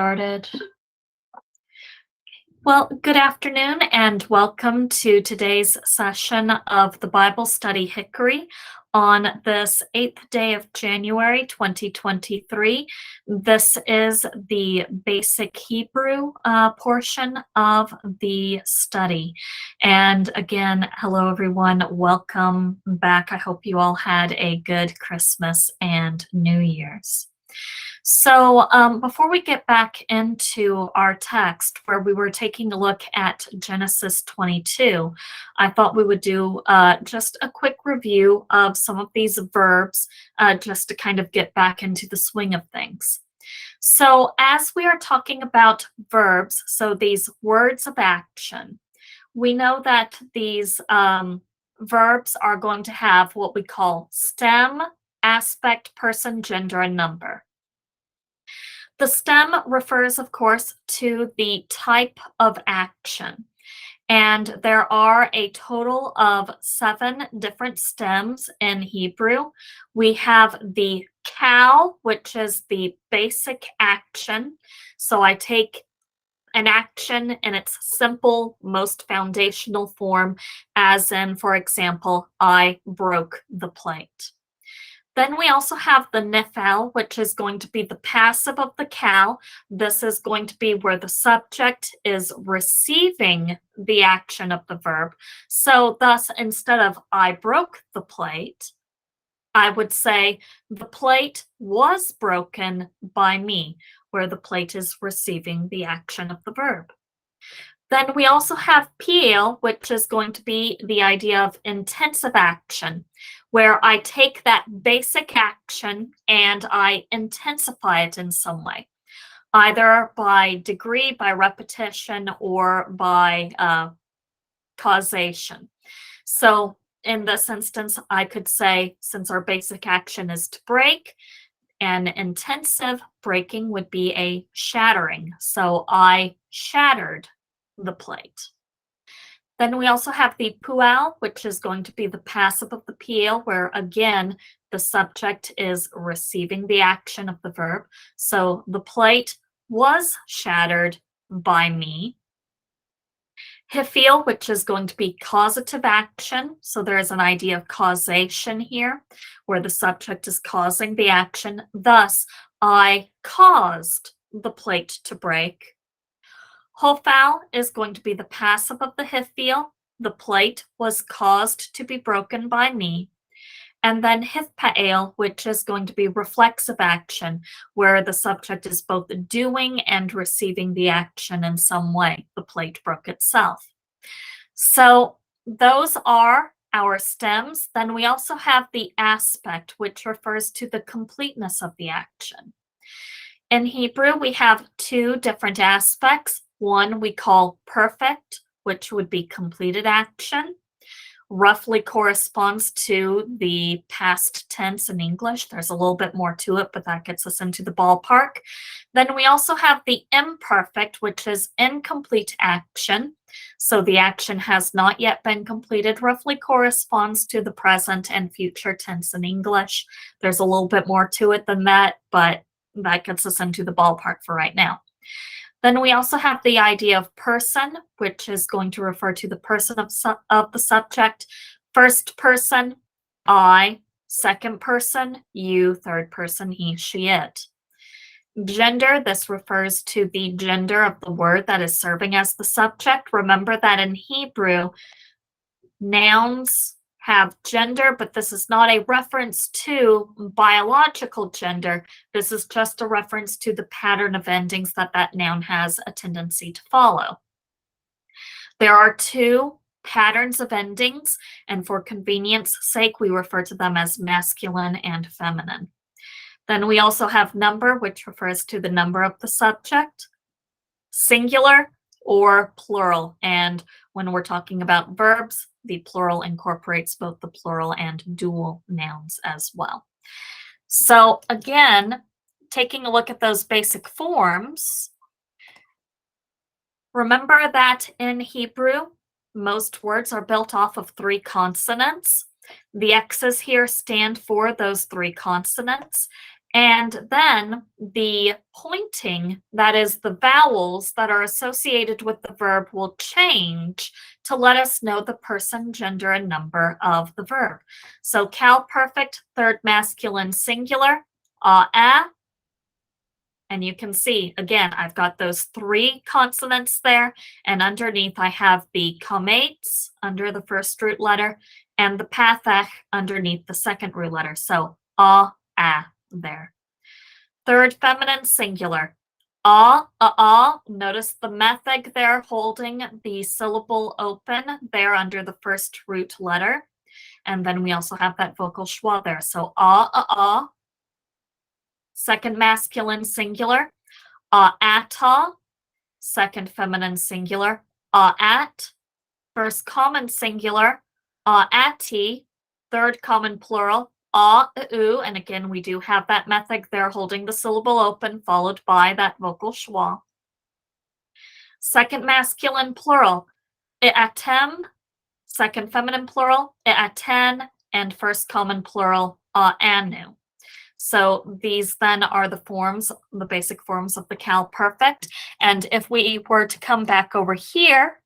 Started. Well, good afternoon and welcome to today's session of the Bible Study Hickory on this 8th day of January 2023. This is the basic Hebrew portion of the study. And again, hello everyone, welcome back. I hope you all had a good Christmas and New Year's. So, before we get back into our text, where we were taking a look at Genesis 22, I thought we would do just a quick review of some of these verbs just to kind of get back into the swing of things. So, as we are talking about verbs, so these words of action, we know that these verbs are going to have what we call stem, aspect, person, gender, and number. The stem refers, of course, to the type of action. And there are a total of 7 different stems in Hebrew. We have the cow, which is the basic action. So I take an action in its simple, most foundational form, as in, for example, I broke the plate. Then we also have the nifal, which is going to be the passive of the cow. This is going to be where the subject is receiving the action of the verb. So thus, instead of I broke the plate, I would say the plate was broken by me, where the plate is receiving the action of the verb. Then we also have piel, which is going to be the idea of intensive action, where I take that basic action and I intensify it in some way, either by degree, by repetition, or by causation. So in this instance, I could say, since our basic action is to break, an intensive breaking would be a shattering. So I shattered the plate. Then we also have the pual, which is going to be the passive of the piel, where again, the subject is receiving the action of the verb. So the plate was shattered by me. Hifil, which is going to be causative action. So there is an idea of causation here, where the subject is causing the action. Thus, I caused the plate to break. Hofal is going to be the passive of the hifil. The plate was caused to be broken by me. And then hifpael, which is going to be reflexive action, where the subject is both doing and receiving the action in some way. The plate broke itself. So those are our stems. Then we also have the aspect, which refers to the completeness of the action. In Hebrew, we have 2 different aspects. One we call perfect, which would be completed action, roughly corresponds to the past tense in English. There's a little bit more to it, but that gets us into the ballpark. Then we also have the imperfect, which is incomplete action. So the action has not yet been completed, roughly corresponds to the present and future tense in English. There's a little bit more to it than that, but that gets us into the ballpark for right now. Then we also have the idea of person, which is going to refer to the person of the subject. First person, I. Second person, you. Third person, he, she, it. Gender, this refers to the gender of the word that is serving as the subject. Remember that in Hebrew, nouns have gender, but this is not a reference to biological gender. This is just a reference to the pattern of endings that that noun has a tendency to follow. There are 2 patterns of endings, and for convenience sake, we refer to them as masculine and feminine. Then we also have number, which refers to the number of the subject, singular or plural. And when we're talking about verbs, the plural incorporates both the plural and dual nouns as well. So again, taking a look at those basic forms, remember that in Hebrew, most words are built off of 3 consonants. The X's here stand for those 3 consonants. And then the pointing, that is the vowels that are associated with the verb, will change to let us know the person, gender, and number of the verb. So Cal perfect, third masculine singular, a. And you can see, again, I've got those 3 consonants there, and underneath I have the comates under the first root letter and the pathach underneath the second root letter. So a there. Third feminine singular. Notice the method there holding the syllable open there under the first root letter. And then we also have that vocal schwa there. So second masculine singular. Ata, second feminine singular. At, first common singular. Ati, third common plural. And again, we do have that method there holding the syllable open, followed by that vocal schwa. Second masculine plural, atem, second feminine plural, aten, and first common plural, anu. So these then are the forms, the basic forms of the Cal perfect. And if we were to come back over here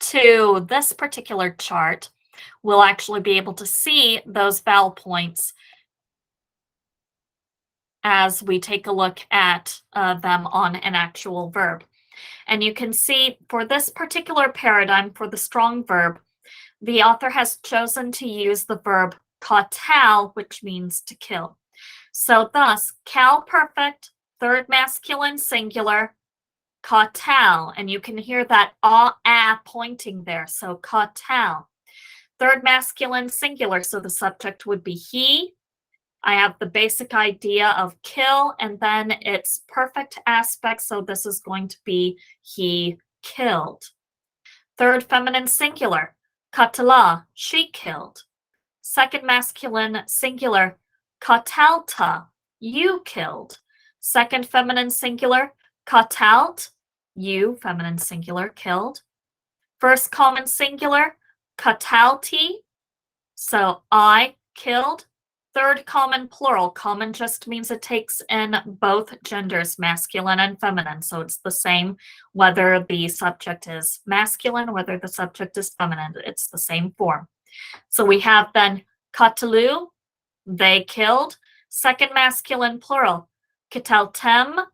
to this particular chart, we'll actually be able to see those vowel points as we take a look at them on an actual verb. And you can see for this particular paradigm, for the strong verb, the author has chosen to use the verb katal, which means to kill. So thus, Cal perfect, third masculine singular, katal, and you can hear that pointing there, so katal. Third masculine singular, so the subject would be he. I have the basic idea of kill, and then its perfect aspect, so this is going to be he killed. Third feminine singular, katala, she killed. Second masculine singular, katalta, you killed. Second feminine singular, katalt, you, feminine singular, killed. First common singular, katalti, so I killed. Third common plural, common just means it takes in both genders, masculine and feminine. So it's the same whether the subject is masculine, whether the subject is feminine, it's the same form. So we have then katalu, they killed. Second masculine plural, kataltem,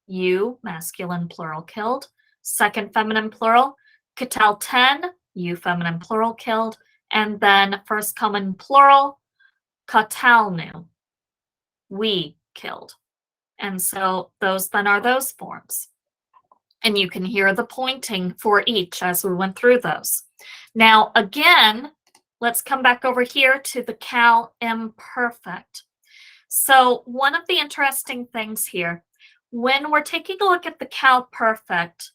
you, masculine plural, killed. Second feminine plural, katalten, you, feminine plural, killed. And then first common plural, katalnu, we killed. And so those then are those forms. And you can hear the pointing for each as we went through those. Now, again, let's come back over here to the Cal imperfect. So one of the interesting things here, when we're taking a look at the Cal perfect,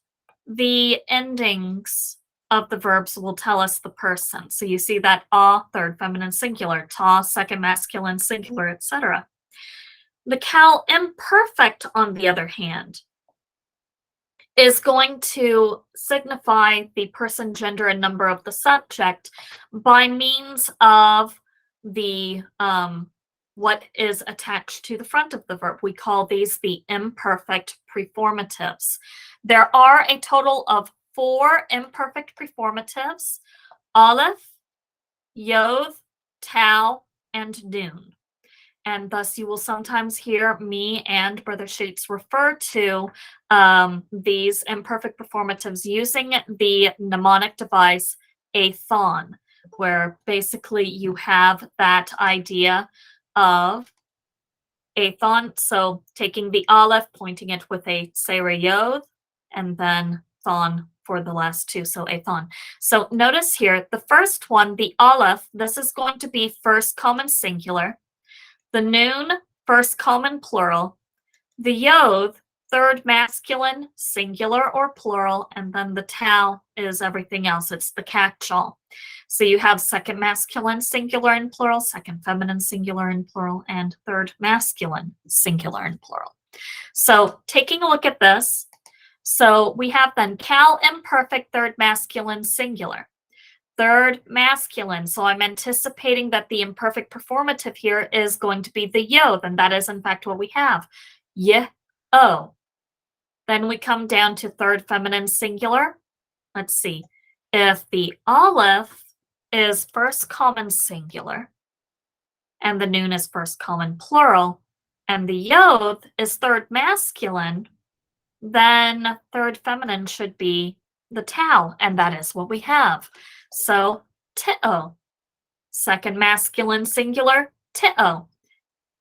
the endings of the verbs will tell us the person. So you see that third feminine singular, ta, second masculine singular, etc. The Cal imperfect, on the other hand, is going to signify the person, gender, and number of the subject by means of the what is attached to the front of the verb. We call these the imperfect preformatives. There are a total of 4 imperfect preformatives: aleph, yod, tau, and nun. And thus you will sometimes hear me and Brother Sheets refer to these imperfect performatives using the mnemonic device athon, where basically you have that idea of athon. So taking the aleph, pointing it with a serayod, and then thon for the last 2, so athon. So notice here, the first one, the aleph, this is going to be first common singular. The nun, first common plural. The yod, third masculine, singular or plural. And then the tau is everything else. It's the catch-all. So you have second masculine, singular and plural, second feminine, singular and plural, and third masculine, singular and plural. So taking a look at this, so we have then Cal imperfect, third masculine, singular. third masculine. So I'm anticipating that the imperfect performative here is going to be the yo, and that is in fact what we have. Y-o. Then we come down to third feminine singular. Let's see. If the aleph is first common singular, and the noon is first common plural, and the yod is third masculine, then third feminine should be the tau, and that is what we have. So, ti-o. Second masculine singular, ti-o.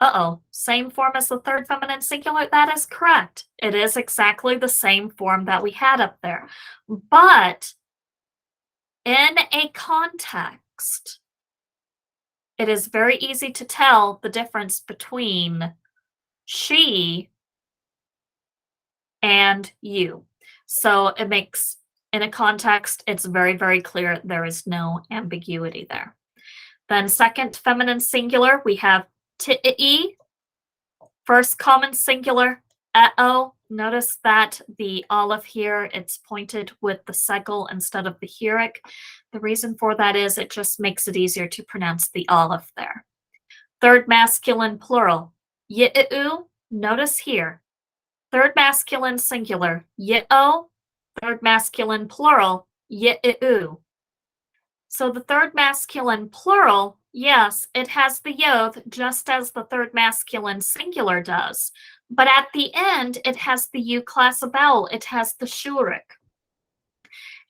Uh-oh, same form as the third feminine singular? That is correct. It is exactly the same form that we had up there. But in a context, it is very easy to tell the difference between she and you. So it makes, in a context, it's very, very clear there is no ambiguity there. Then second feminine singular, we have ti. First common singular, uh-oh. Notice that the aleph here, it's pointed with the segel instead of the heric. The reason for that is it just makes it easier to pronounce the aleph there. Third masculine plural, y-u. Notice here, third masculine singular, y-o. Third masculine plural, y-u. So the third masculine plural, yes, it has the yod just as the third masculine singular does. But at the end, it has the U class of vowel. It has the shurik.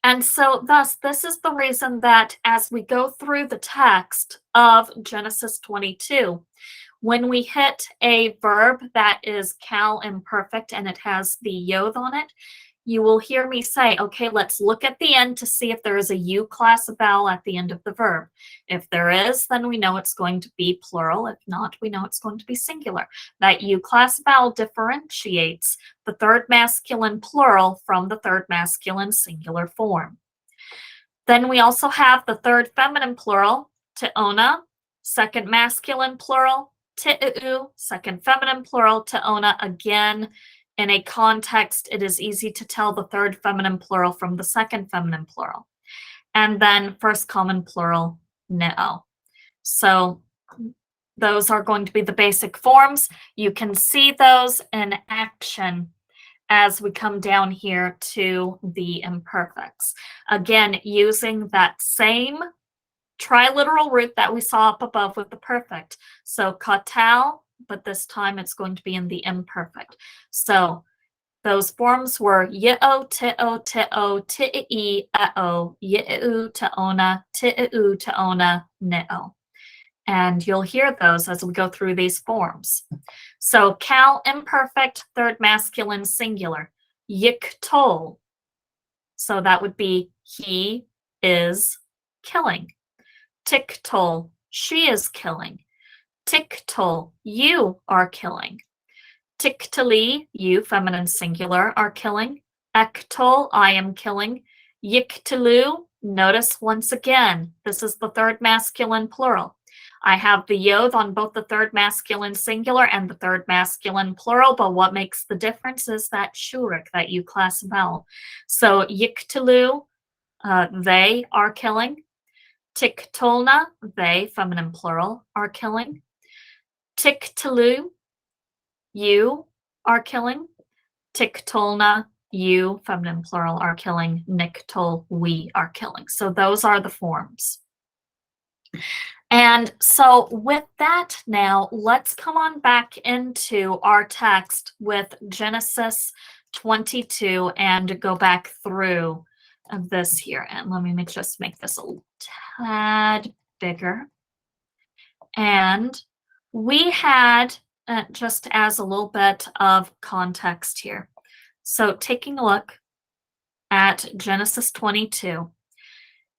And so thus, this is the reason that as we go through the text of Genesis 22, when we hit a verb that is cal imperfect and it has the yod on it, you will hear me say, okay, let's look at the end to see if there is a U class of vowel at the end of the verb. If there is, then we know it's going to be plural. If not, we know it's going to be singular. That U class vowel differentiates the third masculine plural from the third masculine singular form. Then we also have the third feminine plural, teona, second masculine plural, teu, second feminine plural, teona again. In a context, it is easy to tell the third feminine plural from the second feminine plural. And then first common plural, neo. So those are going to be the basic forms. You can see those in action as we come down here to the imperfects. Again, using that same triliteral root that we saw up above with the perfect. So katal, but this time it's going to be in the imperfect. So those forms were ye-o, te-o, te-o, ti, a-o, ye-u, te-ona, ti-u, te-ona, ne-o. And you'll hear those as we go through these forms. So cal imperfect, third masculine singular, yiktol. So that would be he is killing. Tiktol, she is killing. Tiktol, you are killing. Tiktali, you, feminine singular, are killing. Ektol, I am killing. Yiktilu, notice once again, this is the third masculine plural. I have the yod on both the third masculine singular and the third masculine plural, but what makes the difference is that shurik, that U class vowel. So yiktilu, they are killing. Tiktolna, they, feminine plural, are killing. Tiktilu, you are killing. Tiktolna, you, feminine plural, are killing. Niktol, we are killing. So those are the forms. And so with that now, let's come on back into our text with Genesis 22 and go back through this here. And let me just make this a tad bigger. And we had, just as a little bit of context here. So taking a look at Genesis 22.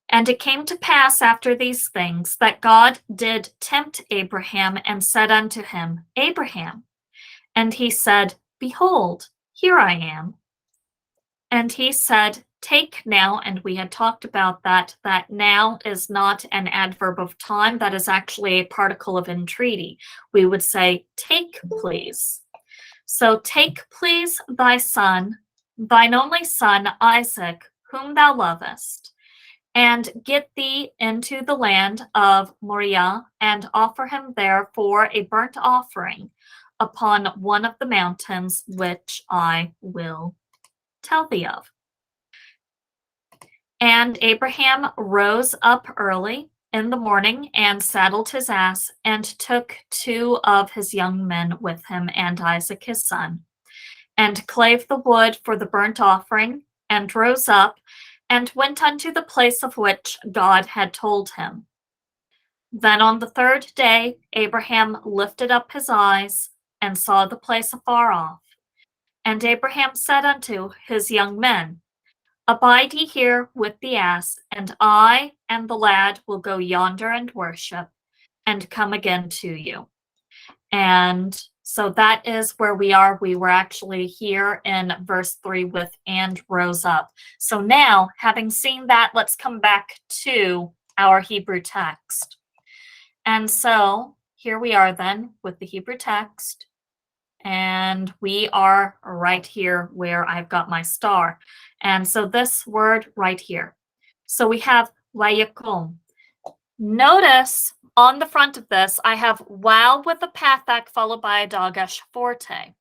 And it came to pass after these things that God did tempt Abraham and said unto him, Abraham. And he said, Behold, here I am. And he said, Take now, and we had talked about that now is not an adverb of time, that is actually a particle of entreaty. We would say, take, please. So take, please, thy son, thine only son, Isaac, whom thou lovest, and get thee into the land of Moriah, and offer him there for a burnt offering upon one of the mountains which I will tell thee of. And Abraham rose up early in the morning and saddled his ass, and took 2 of his young men with him, and Isaac his son, and clave the wood for the burnt offering, and rose up, and went unto the place of which God had told him. Then on the 3rd day Abraham lifted up his eyes, and saw the place afar off. And Abraham said unto his young men, Abide ye here with the ass, and I and the lad will go yonder and worship, and come again to you. And so that is where we are. We were actually here in verse 3 with and rose up. So now, having seen that, let's come back to our Hebrew text. And so here we are then with the Hebrew text. And we are right here where I've got my star. And so this word right here. So we have vayakum. Notice on the front of this, I have wow with a pathak followed by a dagesh forte.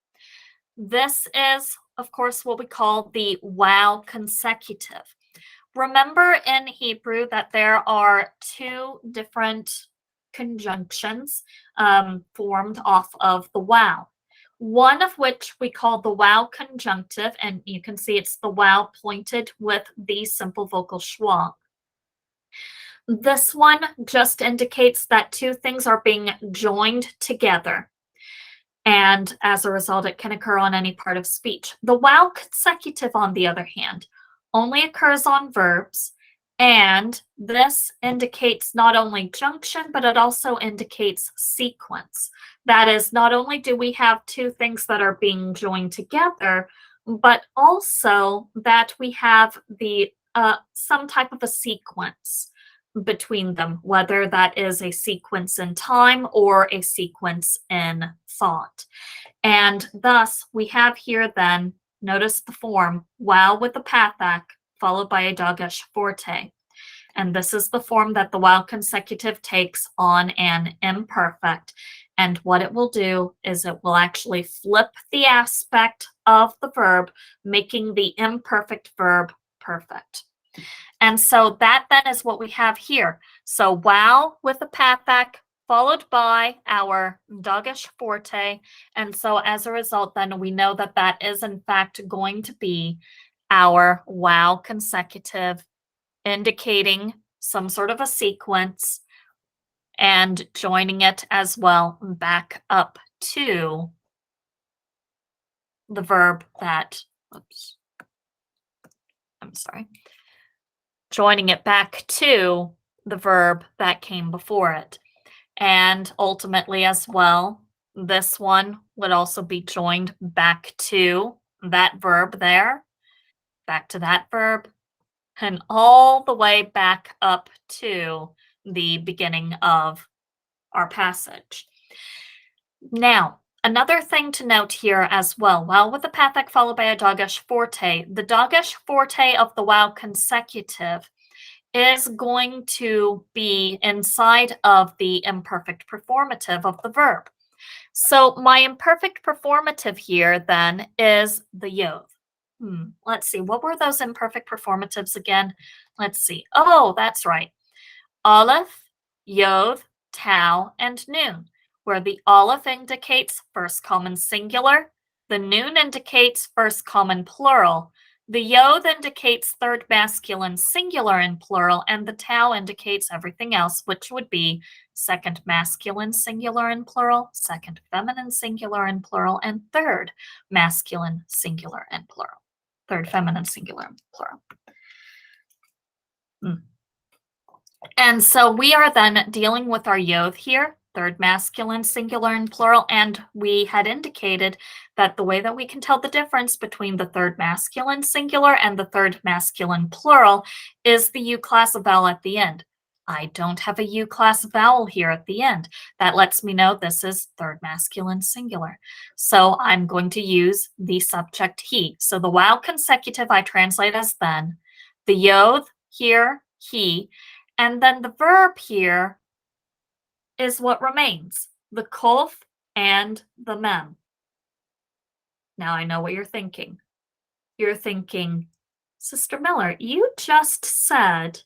This is, of course, what we call the wow consecutive. Remember in Hebrew that there are 2 different conjunctions formed off of the wow. One of which we call the wow conjunctive, and you can see it's the wow pointed with the simple vocal schwa. This one just indicates that 2 things are being joined together. And as a result, it can occur on any part of speech. The wow consecutive, on the other hand, only occurs on verbs. And this indicates not only junction, but it also indicates sequence. That is, not only do we have 2 things that are being joined together, but also that we have the some type of a sequence between them, whether that is a sequence in time or a sequence in thought. And thus, we have here then, notice the form, wow with the pathak, followed by a dagesh forte. And this is the form that the wow consecutive takes on an imperfect. And what it will do is it will actually flip the aspect of the verb, making the imperfect verb perfect. And so that then is what we have here. So wow with the pathak, followed by our dagesh forte. And so as a result, then we know that that is in fact going to be our wow consecutive, indicating some sort of a sequence and joining it as well back up to the verb that, joining it back to the verb that came before it. And ultimately as well, this one would also be joined back to that verb there, back to that verb, and all the way back up to the beginning of our passage. Now, another thing to note here as well, wow with the pathak followed by a dagesh forte, the dagesh forte of the wow consecutive is going to be inside of the imperfect performative of the verb. So my imperfect performative here then is the yod. Let's see, what were those imperfect performatives again? Let's see. Oh, that's right. Aleph, yod, tau, and noon, where the aleph indicates first common singular, the noon indicates first common plural, the yod indicates third masculine singular in plural, and the tau indicates everything else, which would be second masculine singular in plural, second feminine singular in plural, and third masculine singular in plural. Third feminine singular in plural. And so we are then dealing with our yod here, third masculine singular and plural, and we had indicated that the way that we can tell the difference between the third masculine singular and the third masculine plural is the U class vowel at the end. I don't have a U class vowel here at the end. That lets me know this is third masculine singular. So I'm going to use the subject he. So the wow consecutive I translate as then. The yod here he, and then the verb here is what remains, the kof and the mem. Now I know what you're thinking. You're thinking, Sister Miller, you just said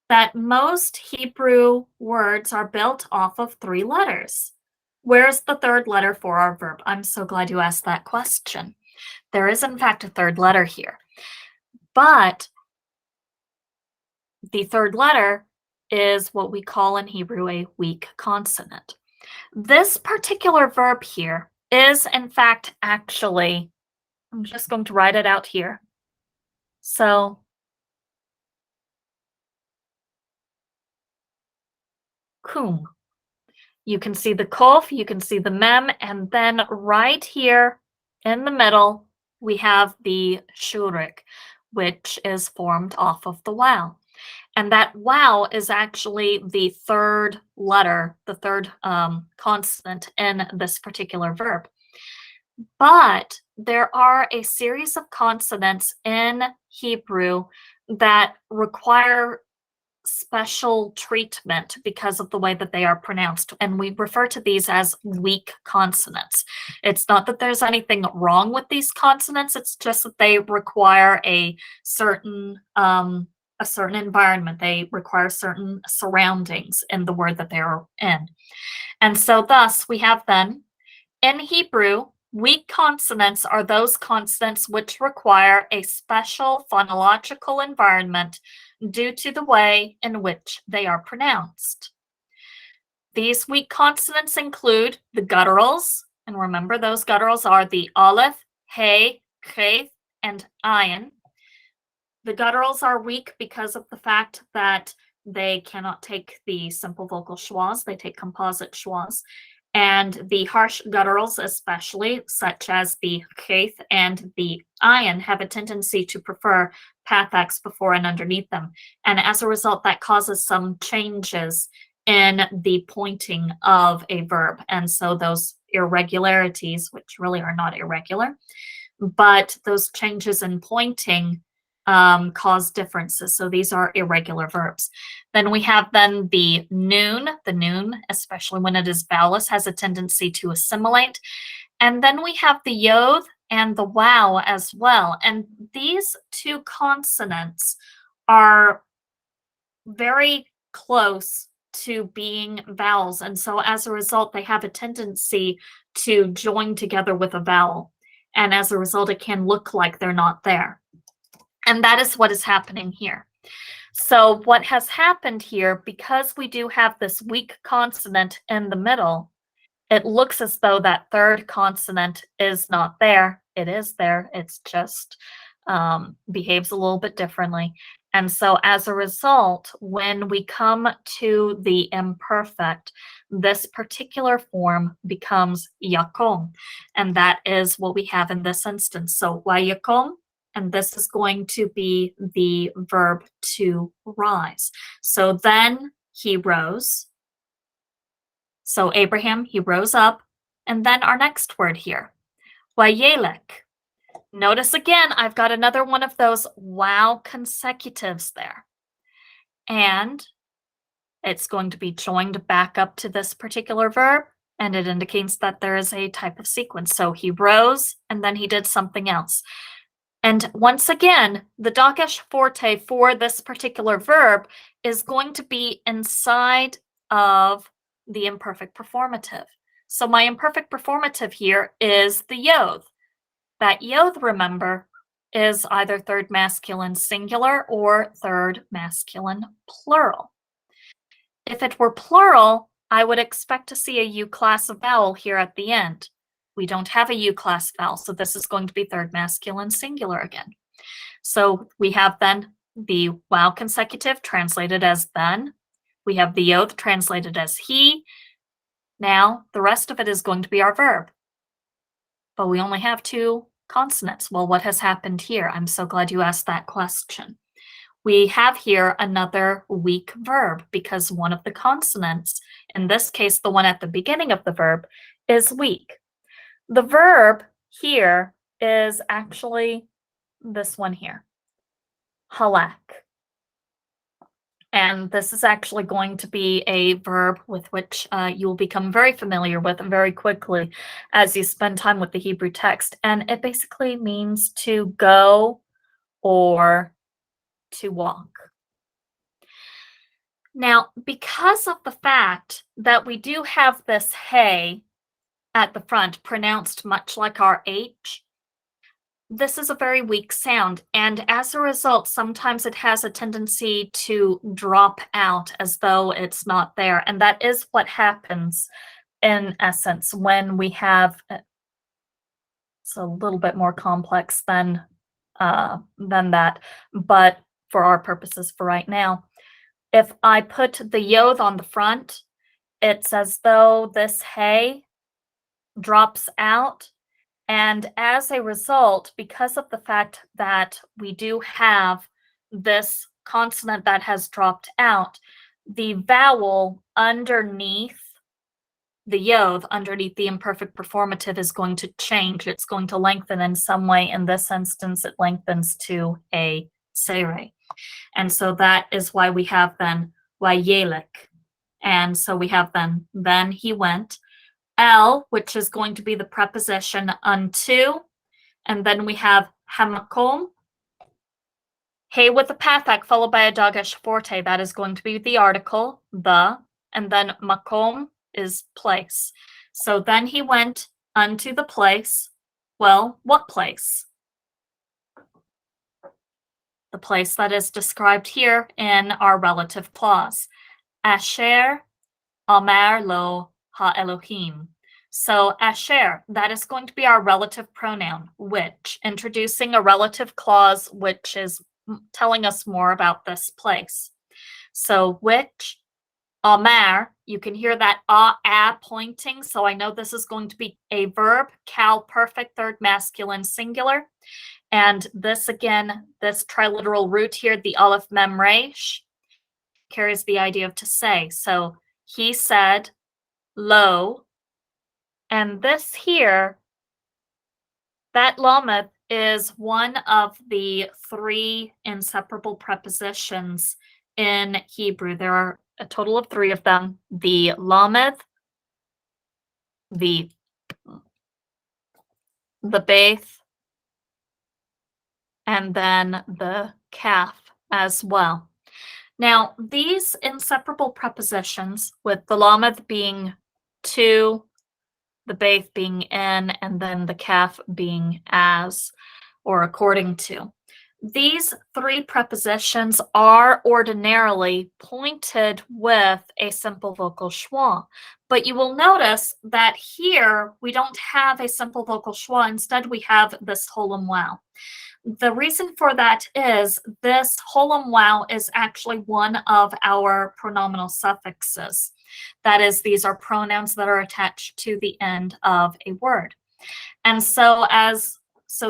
that most Hebrew words are built off of 3 letters. Where's the third letter for our verb? I'm so glad you asked that question. There is, in fact, a third letter here, but the third letter is what we call in Hebrew a weak consonant. This particular verb here is, in fact, actually, I'm just going to write it out here. So, kum. You can see the kof, you can see the mem, and then right here in the middle, we have the shurik, which is formed off of the wow. And that wow is actually the third letter, the third consonant in this particular verb. But there are a series of consonants in Hebrew that require special treatment because of the way that they are pronounced, and we refer to these as weak consonants. It's not that there's anything wrong with these consonants, it's just that they require a certain environment. They require certain surroundings in the word that they're in. And so thus we have then in Hebrew, weak consonants are those consonants which require a special phonological environment due to the way in which they are pronounced. These weak consonants include the gutturals, and remember those gutturals are the aleph, he, chef, and ayin. The gutturals are weak because of the fact that they cannot take the simple vocal schwas, they take composite schwas. And the harsh gutturals, especially, such as the chef and the ayin, have a tendency to prefer pathax before and underneath them. And as a result, that causes some changes in the pointing of a verb. And so those irregularities, which really are not irregular, but those changes in pointing cause differences. So these are irregular verbs. Then we have the noon. The noon, especially when it is vowelless, has a tendency to assimilate. And then we have the yod and the wow as well. And these two consonants are very close to being vowels. And so as a result, they have a tendency to join together with a vowel. And as a result, it can look like they're not there. And that is what is happening here. So what has happened here, because we do have this weak consonant in the middle, it looks as though that third consonant is not there. It is there. It's just behaves a little bit differently. And so as a result, when we come to the imperfect, this particular form becomes yakom. And that is what we have in this instance. So wayakom, and this is going to be the verb to rise. So then he rose. So Abraham, he rose up. And then our next word here, wayelek. Notice again, I've got another one of those wow consecutives there. And it's going to be joined back up to this particular verb, and it indicates that there is a type of sequence. So he rose, and then he did something else. And once again, the Dagesh forte for this particular verb is going to be inside of the imperfect performative. So my imperfect performative here is the yod. That yod, remember, is either third masculine singular or third masculine plural. If it were plural, I would expect to see a U class vowel here at the end. We don't have a U class vowel, so this is going to be third masculine singular again. So we have then the wow consecutive translated as then. We have the yod translated as he. Now, the rest of it is going to be our verb. But we only have 2 consonants. Well, what has happened here? I'm so glad you asked that question. We have here another weak verb because one of the consonants, in this case, the one at the beginning of the verb, is weak. The verb here is actually this one here, halak. And this is actually going to be a verb with which you will become very familiar with very quickly as you spend time with the Hebrew text. And it basically means to go or to walk. Now, because of the fact that we do have this hey at the front pronounced much like our H, this is a very weak sound, and as a result, sometimes it has a tendency to drop out as though it's not there, and that is what happens in essence when we have it's a little bit more complex than that, but for our purposes for right now, if I put the yod on the front, it's as though this hey drops out. And as a result, because of the fact that we do have this consonant that has dropped out, the vowel underneath the yod, underneath the imperfect performative, is going to change. It's going to lengthen in some way. In this instance, it lengthens to a sere. And so that is why we have then wayelek. And so we have then he went. El, which is going to be the preposition unto, and then we have hamakom, hey with the pathak followed by a dagesh forte. That is going to be the article, the, and then makom is place. So then he went unto the place. Well, what place? The place that is described here in our relative clause. Asher Amar lo ha-Elohim. So asher, that is going to be our relative pronoun, which, introducing a relative clause which is telling us more about this place. So which, amar, you can hear that a pointing, so I know this is going to be a verb, cal perfect third masculine singular. And this again, this triliteral root here, the aleph mem resh, carries the idea of to say. So he said, lo, and this here, that lamed is one of the three inseparable prepositions in Hebrew. There are a total of three of them: the lamed, the beith, and then the kaf as well. Now, these inseparable prepositions, with the lamed being to, the beith being in, and then the kaf being as or according to. These three prepositions are ordinarily pointed with a simple vocal schwa, but you will notice that here we don't have a simple vocal schwa. Instead, we have this holem wow. The reason for that is this holem wow is actually one of our pronominal suffixes. That is, these are pronouns that are attached to the end of a word. And so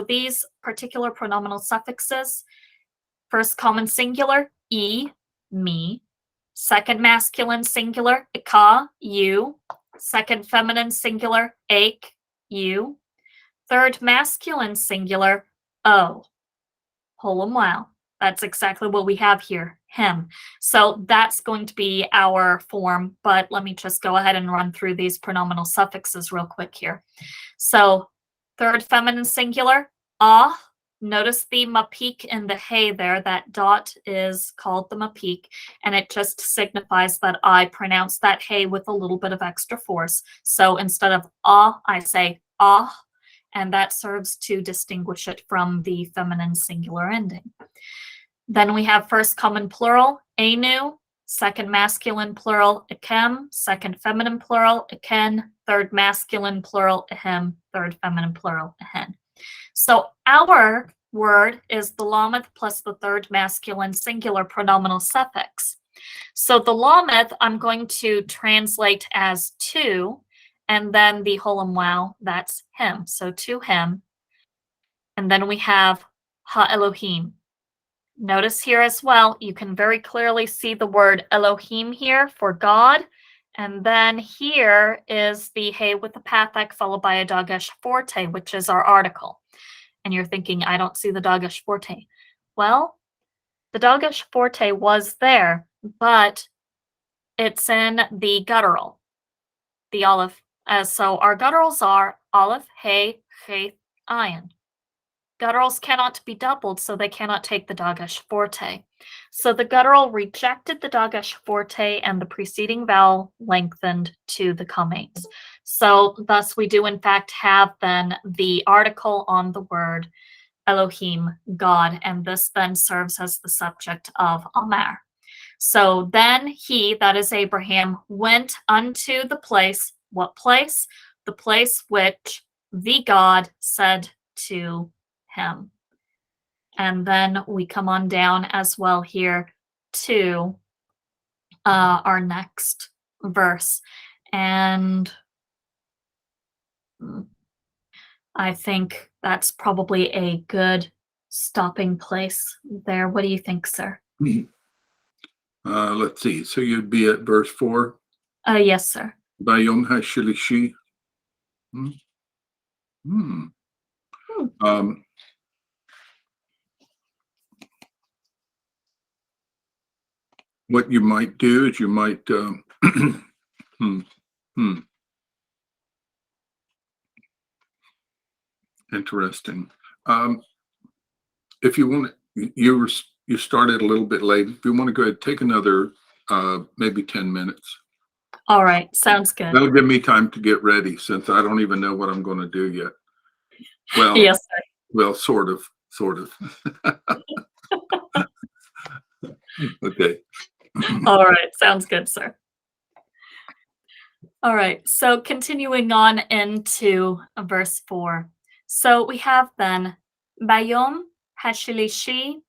these particular pronominal suffixes, first common singular, e, me, second masculine singular, ika, you, second feminine singular, ake, you, third masculine singular, o, holem wow. That's exactly what we have here, him. So that's going to be our form, but let me just go ahead and run through these pronominal suffixes real quick here. So third feminine singular, ah. Notice the mapik in the hey there. That dot is called the mapik, and it just signifies that I pronounce that hey with a little bit of extra force. So instead of ah, I say ah, and that serves to distinguish it from the feminine singular ending. Then we have first common plural, enu, second masculine plural, ikem, second feminine plural, iken, third masculine plural, ahem, third feminine plural, ahen. So our word is the lamed plus the third masculine singular pronominal suffix. So the lamed I'm going to translate as to, and then the holem wow, that's him. So to him. And then we have ha-Elohim. Notice here as well, you can very clearly see the word Elohim here for God. And then here is the hey with the pathak followed by a dagesh forte, which is our article. And you're thinking, I don't see the dagesh forte. Well, the dagesh forte was there, but it's in the guttural, the Aleph. So our gutturals are Aleph, Hey, Chet, Ayin. Gutturals cannot be doubled, so they cannot take the Dagesh forte. So the guttural rejected the Dagesh forte and the preceding vowel lengthened to the comates. So thus we do in fact have then the article on the word Elohim, God, and this then serves as the subject of Amar. So then he, that is Abraham, went unto the place. What place? The place which the God said to him. And then we come on down as well here to our next verse. And I think that's probably a good stopping place there. What do you think, sir? Let's see. So you'd be at verse 4. Yes, sir. Bayom hashilishi. What you might do is you might interesting. If you want, you started a little bit late. If you want to go ahead, take another maybe 10 minutes. All right, sounds good. That'll give me time to get ready, since I don't even know what I'm going to do yet. Well, yes, sir. Well, sort of. Okay. All right, sounds good, sir. All right, so continuing on into verse 4. So we have then Bayom Hashilishi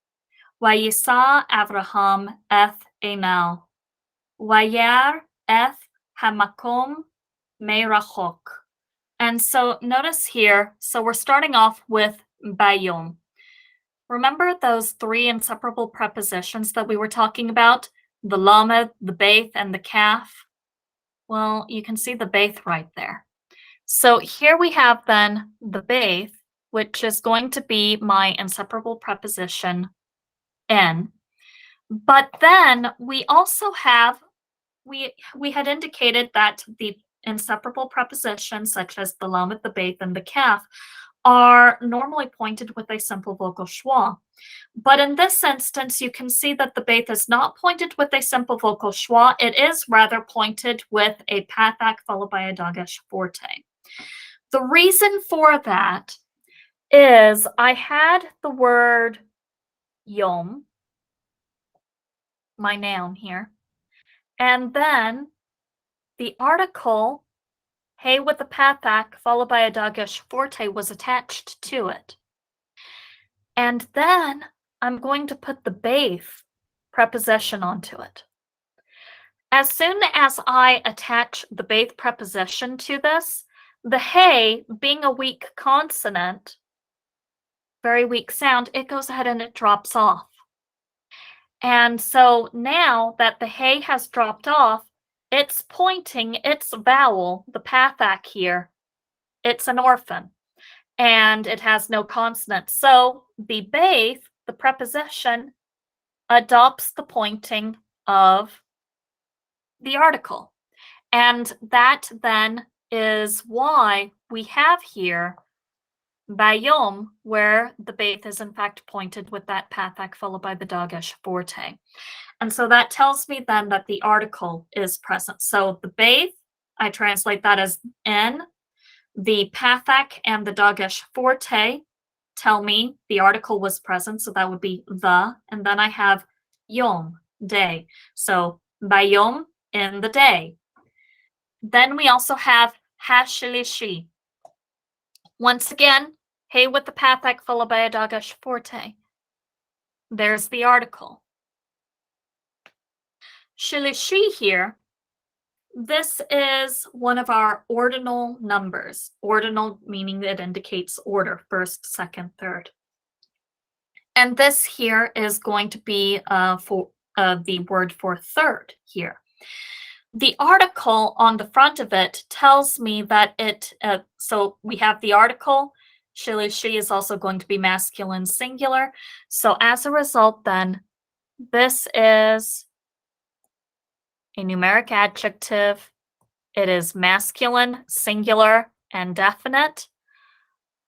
Vayisa Avraham eth Enal Vayar eth Hamakom Meirachok. And so notice here, so we're starting off with Bayom. Remember those three inseparable prepositions that we were talking about? The lamed, the beith, and the kaf? Well, you can see the beith right there. So here we have then the beith, which is going to be my inseparable preposition in. But then we also have, we had indicated that the inseparable prepositions such as the lamed, the beith, and the kaf are normally pointed with a simple vocal schwa. But in this instance, you can see that the beith is not pointed with a simple vocal schwa. It is rather pointed with a pathak followed by a dagesh forte. The reason for that is I had the word yom, my noun here, and then the article hey with the pathak followed by a dagesh forte was attached to it. And then I'm going to put the beith preposition onto it. As soon as I attach the beith preposition to this, the hey, being a weak consonant, very weak sound, it goes ahead and it drops off. And so now that the hey has dropped off, it's pointing its vowel, the pathak here, it's an orphan, and it has no consonant. So the beith, the preposition, adopts the pointing of the article. And that then is why we have here Bayom, where the beith is in fact pointed with that pathak followed by the dagesh forte. And so that tells me then that the article is present. So the beith, I translate that as in. The pathak and the dagesh forte tell me the article was present, so that would be the, and then I have yom, day. So bayom, in the day. Then we also have hashilishi. Once again, hey with the pathak followed by a dagesh forte. There's the article. Shilishi here, this is one of our ordinal numbers. Ordinal meaning it indicates order, first, second, third. And this here is going to be for the word for third here. The article on the front of it tells me that it, so we have the article, shilishi is also going to be masculine singular. So as a result then, this is a numeric adjective. It is masculine, singular, and definite.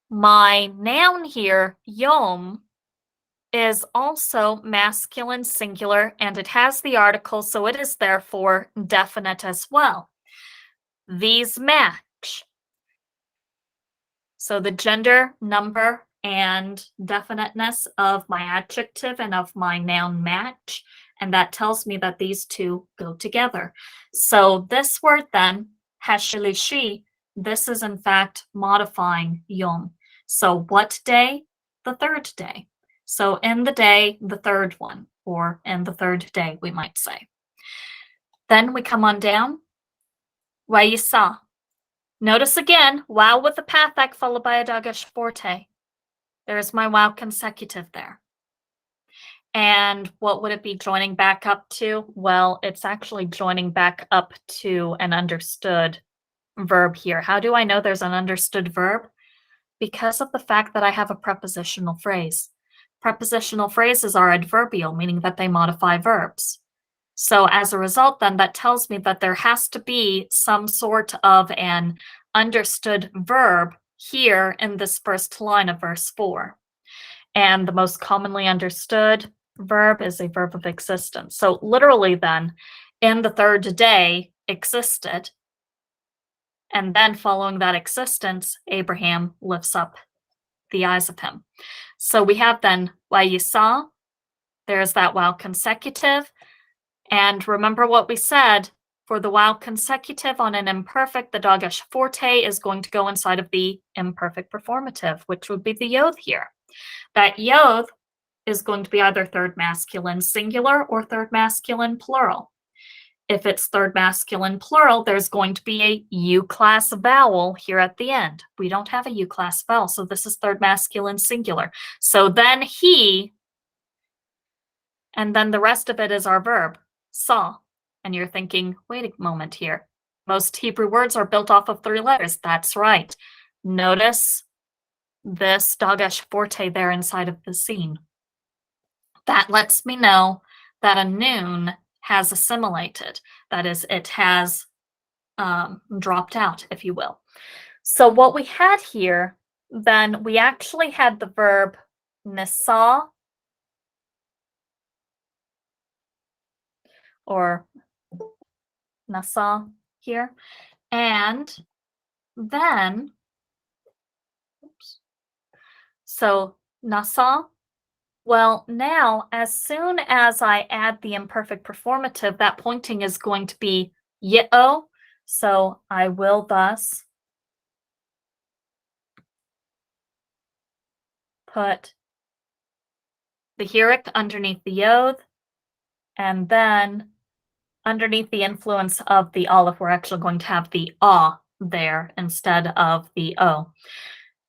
My noun here, yom, is also masculine, singular, and it has the article, so it is therefore definite as well. These match. So the gender, number, and definiteness of my adjective and of my noun match, and that tells me that these two go together. So this word then, hashilishi, this is in fact modifying yom. So what day? The third day. So in the day, the third one, or in the third day, we might say. Then we come on down, wayisa. Notice again, wow with the pathak followed by a dagesh forte. There's my wow consecutive there. And what would it be joining back up to? Well, it's actually joining back up to an understood verb here. How do I know there's an understood verb? Because of the fact that I have a prepositional phrase. Prepositional phrases are adverbial, meaning that they modify verbs. So as a result, then, that tells me that there has to be some sort of an understood verb here in this first line of verse 4. And the most commonly understood verb is a verb of existence. So literally then, in the third day existed, and then following that existence, Abraham lifts up the eyes of him. So we have then wayisa, there's that wow consecutive. And remember what we said, for the wow consecutive on an imperfect, the dagesh forte is going to go inside of the imperfect performative, which would be the yod here. That yod is going to be either third masculine singular or third masculine plural. If it's third masculine plural, there's going to be a U-class vowel here at the end. We don't have a U-class vowel, so this is third masculine singular. So then he, and then the rest of it is our verb, saw. And you're thinking, wait a moment here. Most Hebrew words are built off of 3 letters. That's right. Notice this dagesh forte there inside of the scene. That lets me know that a noon has assimilated. That is, it has dropped out, if you will. So what we had here, then we actually had the verb nisa, or nasa here, and then, oops, so nasa, well, now as soon as I add the imperfect performative, that pointing is going to be yeo, so I will thus put the hirik underneath the yod, and then underneath the influence of the aleph, we're actually going to have the ah there instead of the o.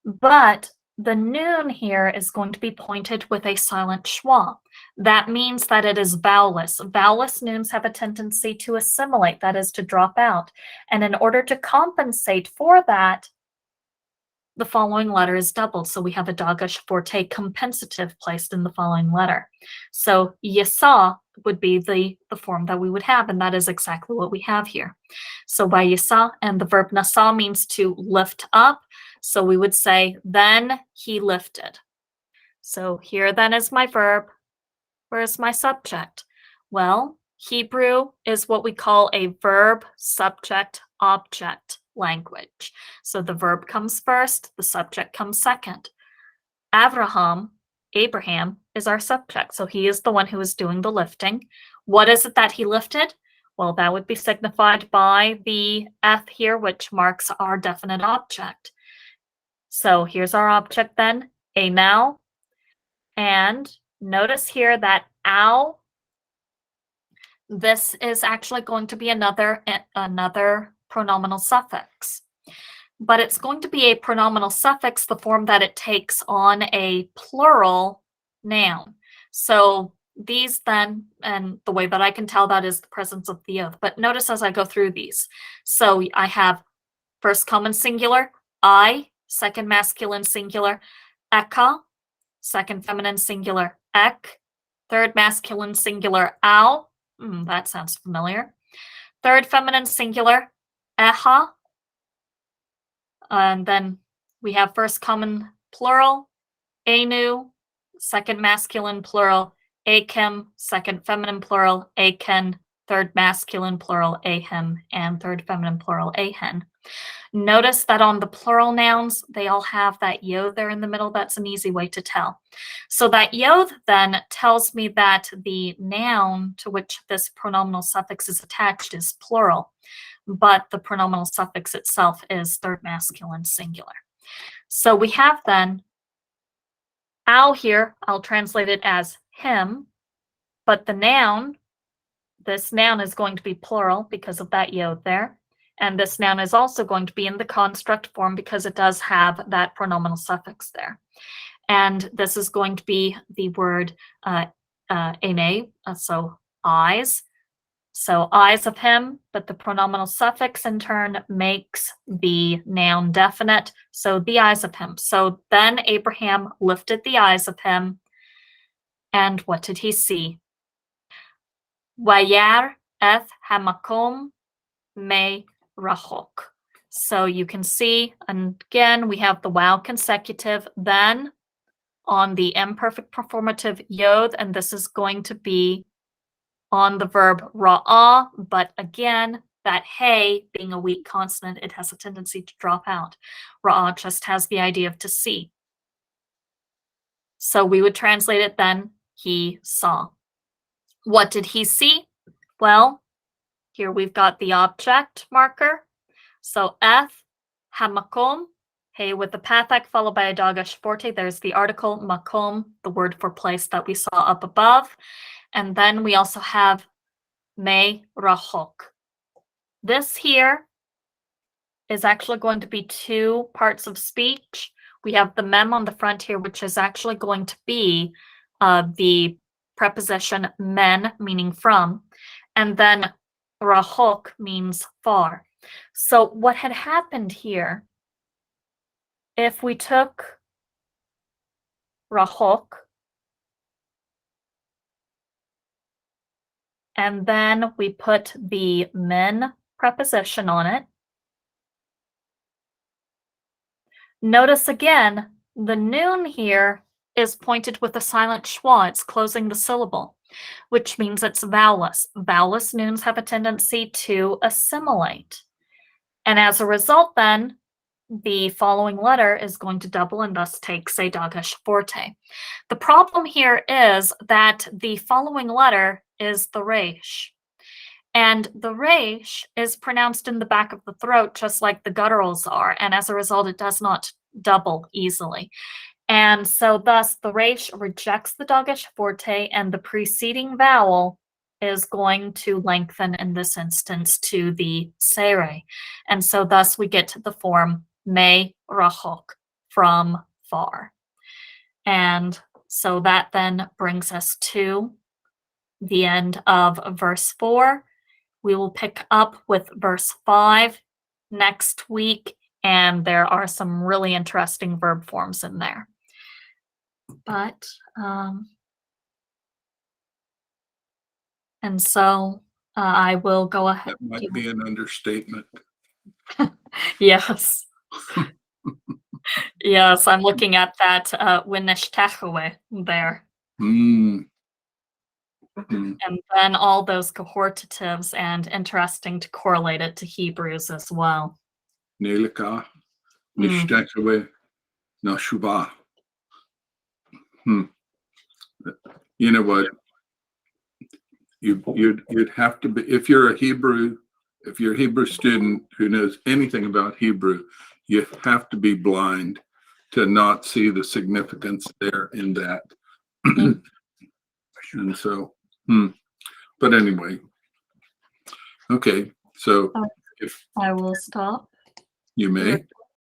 But the noon here is going to be pointed with a silent schwa. That means that it is vowelless. Vowelless noons have a tendency to assimilate, that is, to drop out. And in order to compensate for that, the following letter is doubled. So we have a dagesh forte compensative placed in the following letter. So yisa would be the form that we would have, and that is exactly what we have here. So by yisa, and the verb nasa means to lift up. So we would say, then he lifted. So here then is my verb. Where's my subject? Well, Hebrew is what we call a verb, subject, object language. So the verb comes first, the subject comes second. Abraham is our subject. So he is the one who is doing the lifting. What is it that he lifted? Well, that would be signified by the F here, which marks our definite object. So here's our object then, a now. And notice here that ow, this is actually going to be another pronominal suffix. But it's going to be a pronominal suffix, the form that it takes on a plural noun. So these then, and the way that I can tell that is the presence of the oath. But notice as I go through these. So I have first common singular, I, second masculine singular, eka, second feminine singular, ek, third masculine singular, ow. That sounds familiar. Third feminine singular, eha. And then we have first common plural, enu. Second masculine plural, akim. Second feminine plural, aken. Third masculine plural, ahim. And third feminine plural, ahen. Notice that on the plural nouns, they all have that yod there in the middle. That's an easy way to tell. So that yod then tells me that the noun to which this pronominal suffix is attached is plural, but the pronominal suffix itself is third masculine singular. So we have then ow here, I'll translate it as him, but the noun, this noun is going to be plural because of that yod there. And this noun is also going to be in the construct form because it does have that pronominal suffix there. And this is going to be the word ene, so eyes. So eyes of him, but the pronominal suffix in turn makes the noun definite. So the eyes of him. So then Abraham lifted the eyes of him. And what did he see? Wayar eth hamakom me rachok. So you can see, and again, we have the wow consecutive, then on the imperfect performative yod, and this is going to be on the verb ra'ah, but again, that hey being a weak consonant, it has a tendency to drop out. Ra'ah just has the idea of to see. So we would translate it then, he saw. What did he see? Well, here we've got the object marker. So eth, hamakom, hey with the pathak followed by a dagesh forte. There's the article makom, the word for place that we saw up above. And then we also have me rachok. This here is actually going to be two parts of speech. We have the mem on the front here, which is actually going to be the preposition men, meaning from, and then rachok means far. So what had happened here, if we took rachok and then we put the men preposition on it, notice again, the noon here is pointed with a silent schwa. It's closing the syllable, which means it's vowelless. Vowelless noons have a tendency to assimilate. And as a result, then, the following letter is going to double and thus take se dagesh forte. The problem here is that the following letter is the resh. And the resh is pronounced in the back of the throat just like the gutturals are, and as a result, it does not double easily. And so thus the resh rejects the dagesh forte, and the preceding vowel is going to lengthen in this instance to the sere. And so thus we get to the form me rachok, from far. And so that then brings us to the end of verse 4. We will pick up with verse 5 next week, and there are some really interesting verb forms in there. But, and so I will go ahead. That might be an understatement. Yes. Yes, I'm looking at that Winneshtachewe there. Mm. And then all those cohortatives, and interesting to correlate it to Hebrews as well. Nelika, Nishtakewe, Nashuba. You know what? You'd have to be, if you're a Hebrew student who knows anything about Hebrew, you have to be blind to not see the significance there in that. And so, but anyway, okay. So if I will stop. you may.